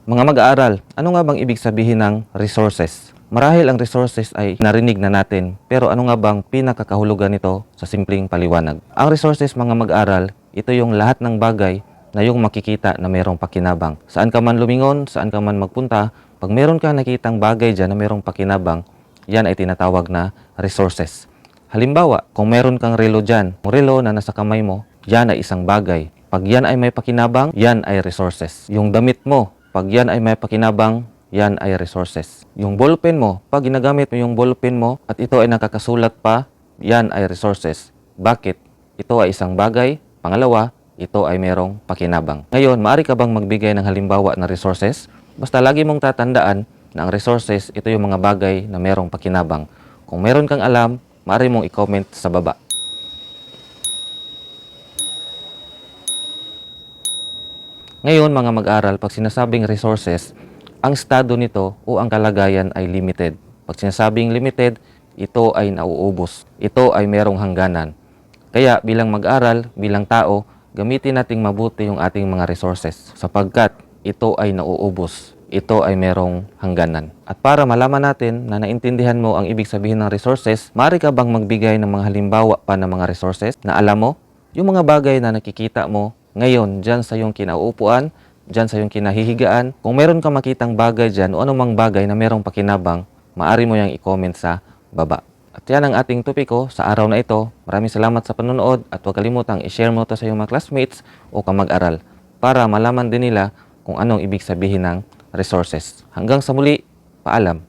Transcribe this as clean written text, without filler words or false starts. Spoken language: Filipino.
Mga mag-aaral, ano nga bang ibig sabihin ng resources? Marahil ang resources ay narinig na natin, pero ano nga bang pinakakahulugan nito sa simpleng paliwanag? Ang resources, mga mag-aaral, ito yung lahat ng bagay na yung makikita na mayroong pakinabang. Saan ka man lumingon, saan ka man magpunta, pag meron kang nakitang bagay dyan na mayroong pakinabang, yan ay tinatawag na resources. Halimbawa, kung meron kang relo dyan, yung relo na nasa kamay mo, yan ay isang bagay. Pag yan ay may pakinabang, yan ay resources. Yung damit mo, pag yan ay may pakinabang, yan ay resources. Yung ballpen mo, pag ginagamit mo yung ballpen mo at ito ay nakakasulat pa, yan ay resources. Bakit? Ito ay isang bagay. Pangalawa, ito ay merong pakinabang. Ngayon, maaari ka bang magbigay ng halimbawa na resources? Basta lagi mong tatandaan na ang resources, ito yung mga bagay na merong pakinabang. Kung meron kang alam, maaari mong i-comment sa baba. Ngayon, mga mag-aral, pag sinasabing resources, ang estado nito o ang kalagayan ay limited. Pag sinasabing limited, ito ay nauubos. Ito ay merong hangganan. Kaya bilang mag-aral, bilang tao, gamitin nating mabuti yung ating mga resources sapagkat ito ay nauubos. Ito ay merong hangganan. At para malaman natin na naintindihan mo ang ibig sabihin ng resources, maaari ka bang magbigay ng mga halimbawa pa ng mga resources na alam mo? Yung mga bagay na nakikita mo ngayon dyan sa iyong kinauupuan, dyan sa iyong kinahihigaan, kung meron ka makitang bagay dyan o anumang bagay na merong pakinabang, maaari mo yang i-comment sa baba. At yan ang ating topiko sa araw na ito. Maraming salamat sa panonood at huwag kalimutang i-share mo ito sa iyong mga classmates o kamag-aral para malaman din nila kung anong ibig sabihin ng resources. Hanggang sa muli, paalam.